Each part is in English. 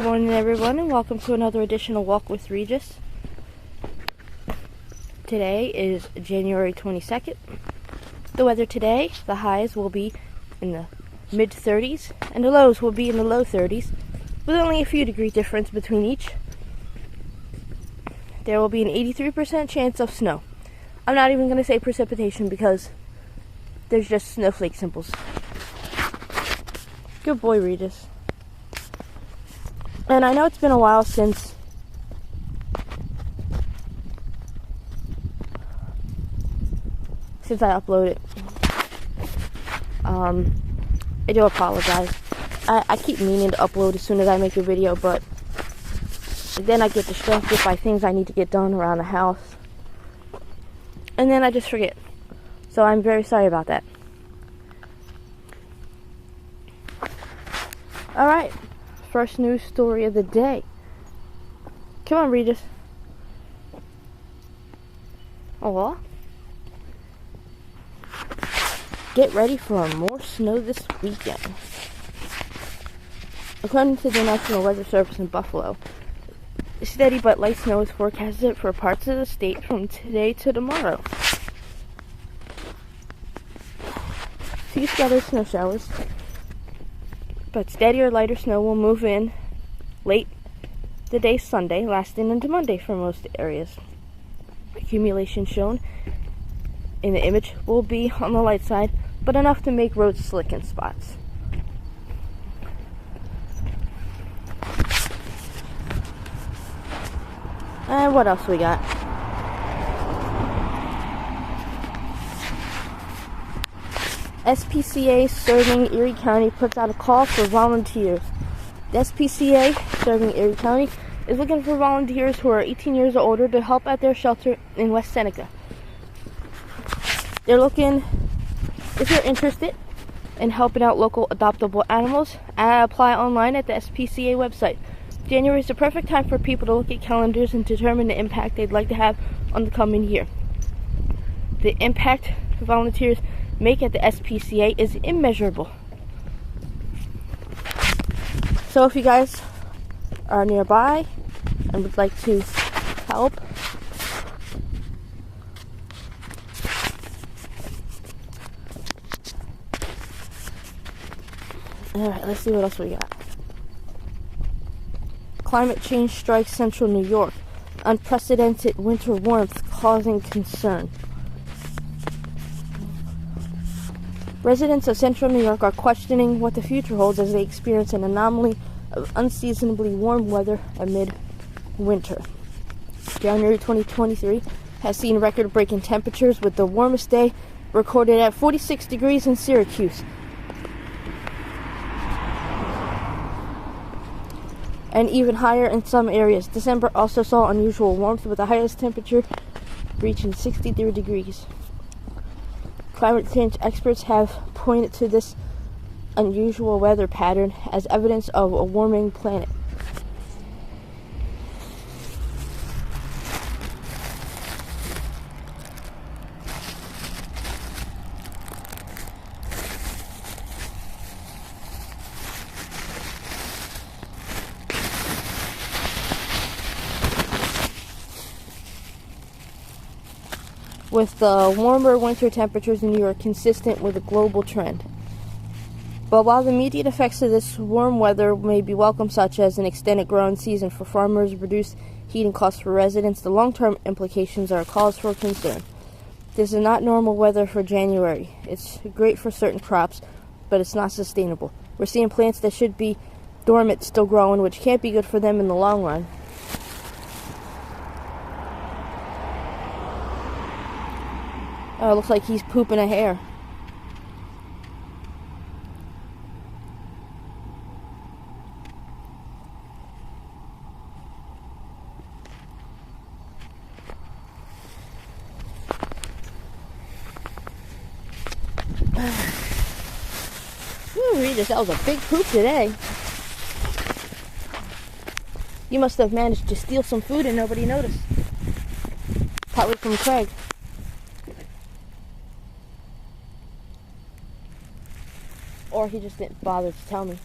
morning, everyone, and welcome to another edition of Walk with Regis. Today is January 22nd. The weather today, the highs will be in the mid-30s, and the lows will be in the low 30s, with only a few degree difference between each. There will be an 83% chance of snow. I'm not even going to say precipitation because there's just snowflake symbols. Good boy, Regis. And I know it's been a while since I uploaded. I do apologize. I keep meaning to upload as soon as I make a video, but then I get distracted by things I need to get done around the house. And then I just forget. So I'm very sorry about that. Alright. First news story of the day. Come on, Regis. Oh. Get ready for more snow this weekend. According to the National Weather Service in Buffalo, steady but light snow is forecasted for parts of the state from today to tomorrow. Few scattered snow showers, but steadier, lighter snow will move in late the day Sunday, lasting into Monday for most areas. Accumulation shown in the image will be on the light side, but enough to make roads slick in spots. And what else we got? SPCA serving Erie County puts out a call for volunteers. The SPCA serving Erie County is looking for volunteers who are 18 years or older to help at their shelter in West Seneca. They're looking, if you're interested in helping out local adoptable animals, apply online at the SPCA website. January is the perfect time for people to look at calendars and determine the impact they'd like to have on the coming year. The impact volunteers make at the SPCA is immeasurable. So if you guys are nearby and would like to help, alright, let's see what else we got. Climate change strikes central New York. Unprecedented winter warmth causing concern. Residents of central New York are questioning what the future holds as they experience an anomaly of unseasonably warm weather amid winter. January 2023 has seen record-breaking temperatures, with the warmest day recorded at 46 degrees in Syracuse. And even higher in some areas. December also saw unusual warmth, with the highest temperature reaching 63 degrees. Climate change experts have pointed to this unusual weather pattern as evidence of a warming planet. With the warmer winter temperatures in New York consistent with a global trend. But while the immediate effects of this warm weather may be welcome, such as an extended growing season for farmers, reduced heating costs for residents, the long-term implications are a cause for concern. This is not normal weather for January. It's great for certain crops, but it's not sustainable. We're seeing plants that should be dormant still growing, which can't be good for them in the long run. Oh, it looks like he's pooping a hair. Regis, that was a big poop today. You must have managed to steal some food and nobody noticed. Probably from Craig. Or he just didn't bother to tell me.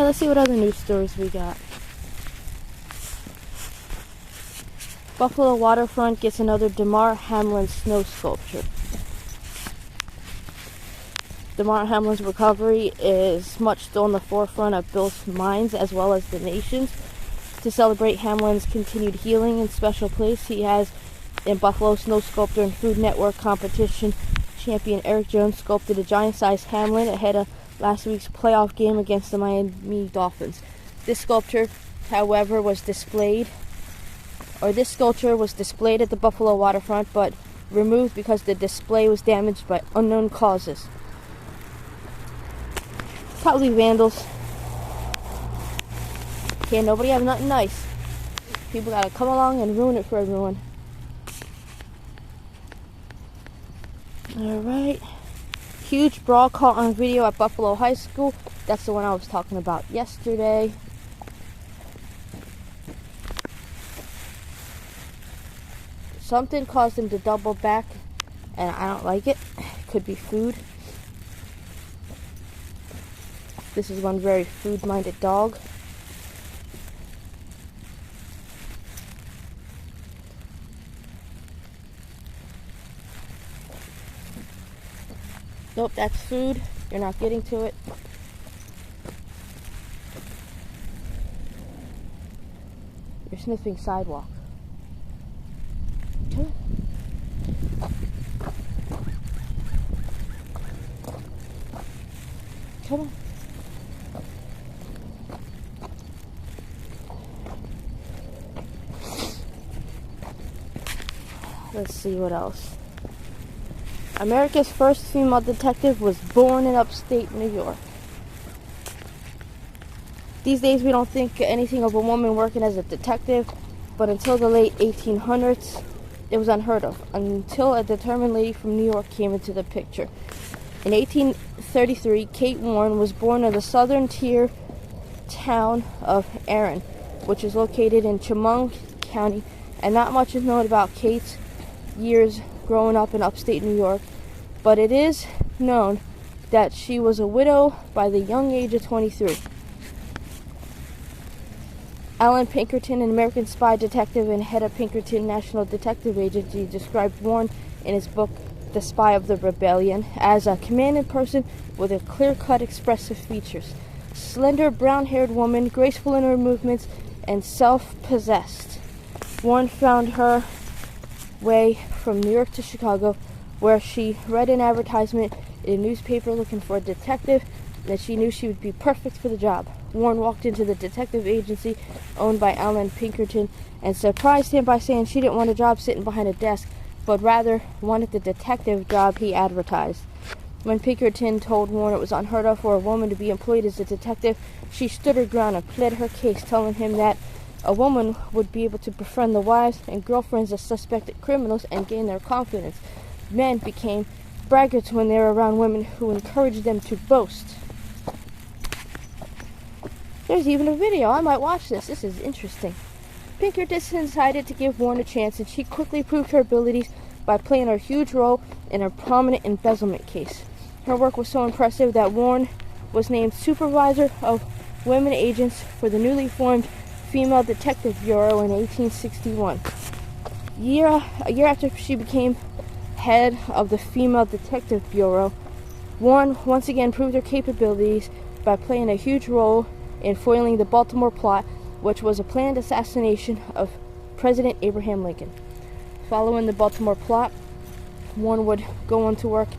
Alright, let's see what other news stories we got. Buffalo waterfront gets another Damar Hamlin snow sculpture. Damar Hamlin's recovery is much still in the forefront of Bill's minds as well as the nation's. To celebrate Hamlin's continued healing and special place he has in Buffalo, snow sculptor and Food Network competition champion Eric Jones sculpted a giant-sized Hamlin ahead of last week's playoff game against the Miami Dolphins. This sculpture, however, was displayed at the Buffalo waterfront, but removed because the display was damaged by unknown causes. Probably vandals. Can't nobody have nothing nice. People gotta come along and ruin it for everyone. Alright. Huge brawl caught on video at Buffalo High School. That's the one I was talking about yesterday. Something caused him to double back, and I don't like it. Could be food. This is one very food-minded dog. Nope, that's food. You're not getting to it. You're sniffing sidewalk. Come on. Come on. Let's see what else. America's first female detective was born in upstate New York. These days we don't think anything of a woman working as a detective, but until the late 1800s, it was unheard of, until a determined lady from New York came into the picture. In 1833, Kate Warren was born in the southern tier town of Erin, which is located in Chemung County, and not much is known about Kate's years growing up in upstate New York, but it is known that she was a widow by the young age of 23. Alan Pinkerton, an American spy detective and head of Pinkerton National Detective Agency, described Warren in his book The Spy of the Rebellion as a commanding person with a clear-cut expressive features. Slender, brown-haired woman, graceful in her movements, and self-possessed. Warren found her way from New York to Chicago, where she read an advertisement in a newspaper looking for a detective, and she knew she would be perfect for the job. Warren walked into the detective agency owned by Alan Pinkerton and surprised him by saying she didn't want a job sitting behind a desk, but rather wanted the detective job he advertised. When Pinkerton told Warren it was unheard of for a woman to be employed as a detective, she stood her ground and pled her case, telling him that a woman would be able to befriend the wives and girlfriends of suspected criminals and gain their confidence. Men became braggarts when they were around women who encouraged them to boast. There's even a video. I might watch this. This is interesting. Pinkerton decided to give Warren a chance, and she quickly proved her abilities by playing a huge role in a prominent embezzlement case. Her work was so impressive that Warren was named supervisor of women agents for the newly formed Female Detective Bureau in 1861. A year after she became head of the Female Detective Bureau, Warren once again proved her capabilities by playing a huge role in foiling the Baltimore plot, which was a planned assassination of President Abraham Lincoln. Following the Baltimore plot, Warren would go on to work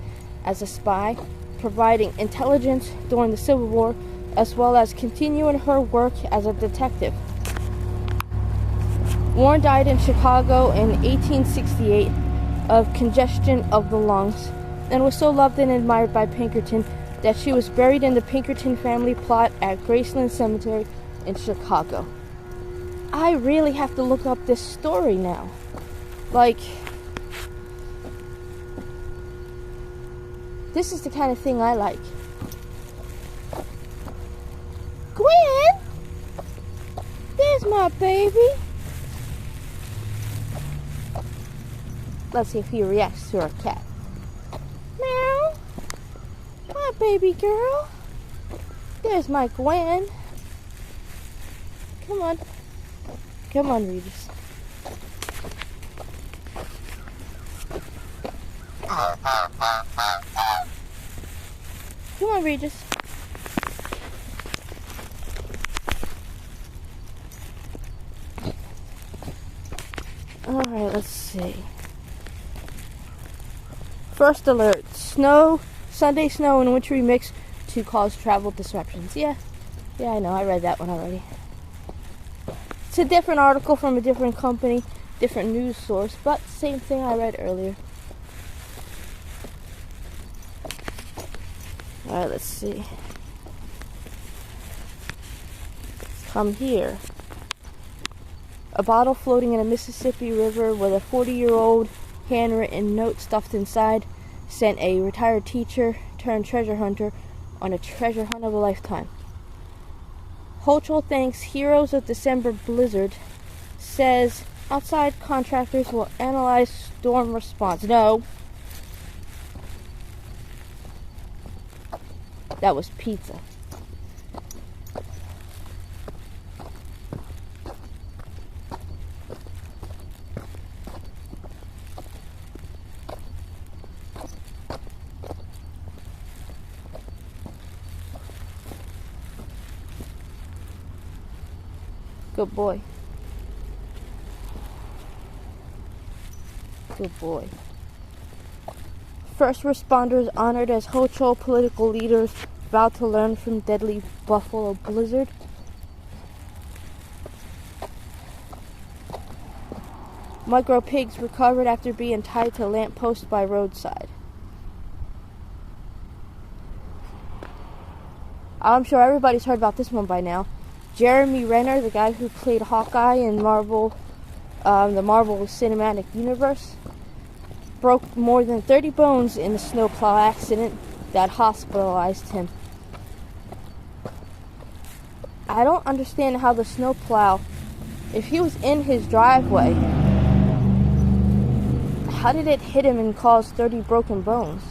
as a spy, providing intelligence during the Civil War, as well as continuing her work as a detective. Warren died in Chicago in 1868 of congestion of the lungs, and was so loved and admired by Pinkerton that she was buried in the Pinkerton family plot at Graceland Cemetery in Chicago. I really have to look up this story now. Like, this is the kind of thing I like. Gwen! There's my baby! Let's see if he reacts to our cat. Meow! My baby girl. There's my Gwen. Come on. Come on, Regis. Come on, Regis. Alright, let's see. First alert. Sunday snow and wintry mix to cause travel disruptions. Yeah, I know. I read that one already. It's a different article from a different company, different news source, but same thing I read earlier. Alright, let's see. Come here. A bottle floating in a Mississippi River with a 40-year-old handwritten note stuffed inside sent a retired teacher turned treasure hunter on a treasure hunt of a lifetime. Hochul thanks Heroes of December Blizzard, says outside contractors will analyze storm response. No. That was pizza. Good boy. Good boy. First responders honored as Hochul, political leaders vowed to learn from deadly buffalo blizzard. Micro pigs recovered after being tied to lamppost by roadside. I'm sure everybody's heard about this one by now. Jeremy Renner, the guy who played Hawkeye in the Marvel Cinematic Universe, broke more than 30 bones in a snowplow accident that hospitalized him. I don't understand how the snowplow, if he was in his driveway, how did it hit him and cause 30 broken bones?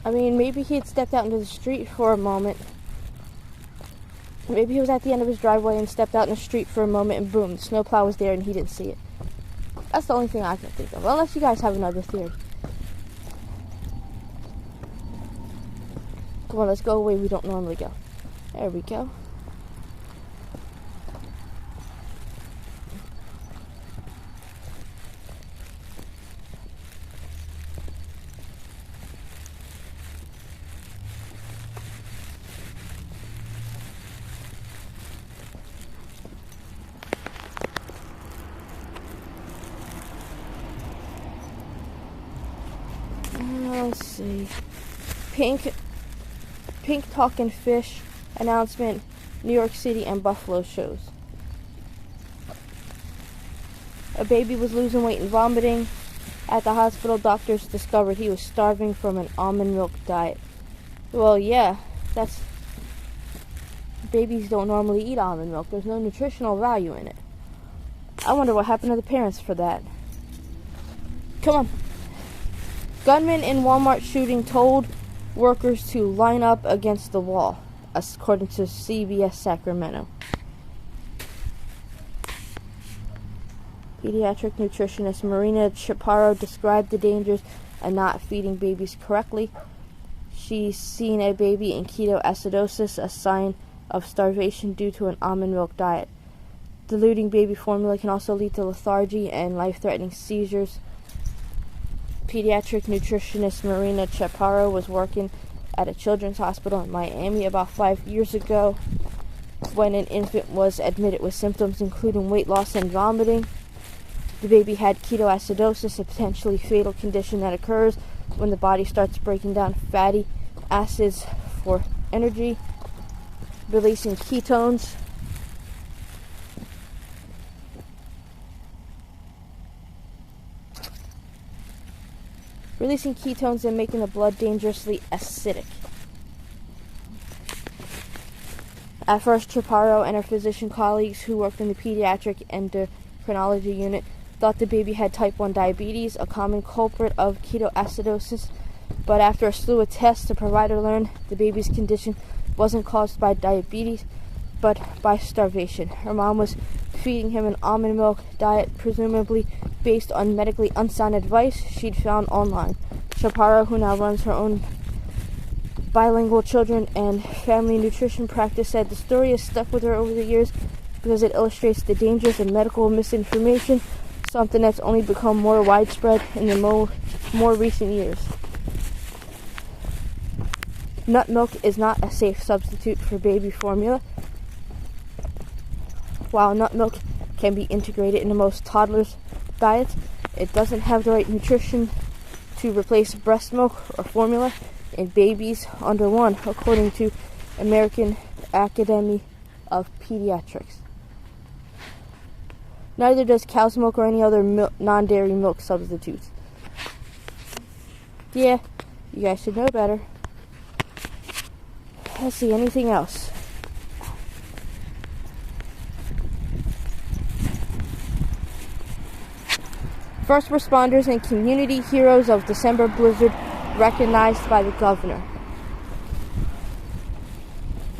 I mean, maybe he had stepped out into the street for a moment. Maybe he was at the end of his driveway and stepped out in the street for a moment and boom, the snowplow was there and he didn't see it. That's the only thing I can think of, unless you guys have another theory. Come on, let's go away we don't normally go. There we go. Let's see. Pink Talkin' Fish announcement, New York City and Buffalo shows. A baby was losing weight and vomiting. At the hospital, doctors discovered he was starving from an almond milk diet. Well, yeah, babies don't normally eat almond milk. There's no nutritional value in it. I wonder what happened to the parents for that. Come on. Gunman in Walmart shooting told workers to line up against the wall, according to CBS Sacramento. Pediatric nutritionist Marina Chaparro described the dangers of not feeding babies correctly. She's seen a baby in ketoacidosis, a sign of starvation due to an almond milk diet. Diluting baby formula can also lead to lethargy and life-threatening seizures. Pediatric nutritionist Marina Chaparro was working at a children's hospital in Miami about 5 years ago when an infant was admitted with symptoms including weight loss and vomiting. The baby had ketoacidosis, a potentially fatal condition that occurs when the body starts breaking down fatty acids for energy, releasing ketones. And making the blood dangerously acidic. At first, Chaparro and her physician colleagues who worked in the pediatric endocrinology unit thought the baby had type 1 diabetes, a common culprit of ketoacidosis, but after a slew of tests, the provider learned the baby's condition wasn't caused by diabetes, but by starvation. Her mom was feeding him an almond milk diet, presumably based on medically unsound advice she'd found online. Chaparro, who now runs her own bilingual children and family nutrition practice, said the story has stuck with her over the years because it illustrates the dangers of medical misinformation, something that's only become more widespread in the more recent years. Nut milk is not a safe substitute for baby formula. While nut milk can be integrated into most toddlers' diets, it doesn't have the right nutrition to replace breast milk or formula in babies under 1, according to American Academy of Pediatrics. Neither does cow's milk or any other non-dairy milk substitutes. Yeah, you guys should know better. Let's see, anything else? First responders and community heroes of December blizzard recognized by the governor.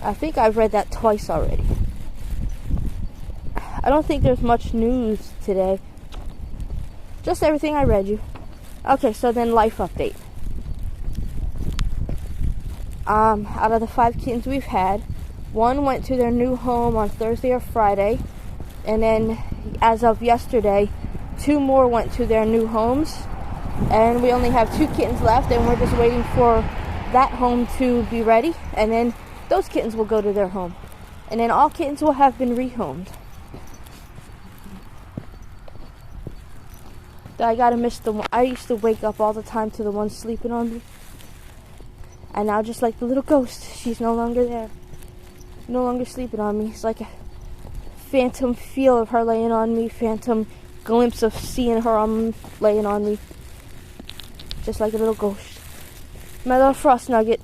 I think I've read that twice already. I don't think there's much news today. Just everything I read you. Okay, so then life update. Out of the 5 kittens we've had, 1 went to their new home on Thursday or Friday, and then as of yesterday, 2 more went to their new homes, and we only have 2 kittens left, and we're just waiting for that home to be ready, and then those kittens will go to their home, and then all kittens will have been rehomed. I gotta miss the one. I used to wake up all the time to the one sleeping on me, and now just like the little ghost, she's no longer there, no longer sleeping on me. It's like a phantom feel of her laying on me, phantom glimpse of seeing her laying on me, just like a little ghost. My little frost nugget.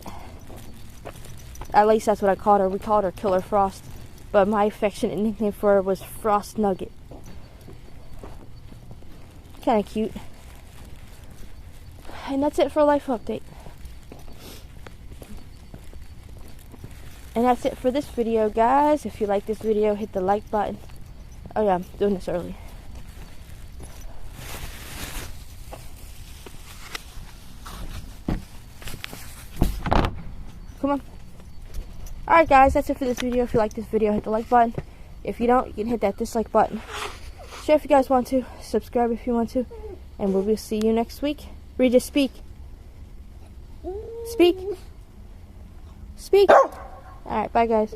At least that's what I called her. We called her Killer Frost, but my affectionate nickname for her was Frost Nugget. Kind of cute. And that's it for life update. And that's it for this video, guys. If you like this video, hit the like button. Oh yeah, I'm doing this early. Come on. Alright guys, that's it for this video. If you like this video, hit the like button. If you don't, you can hit that dislike button. Share if you guys want to. Subscribe if you want to. And we will see you next week. Regis, speak. Speak. Speak. Alright, bye guys.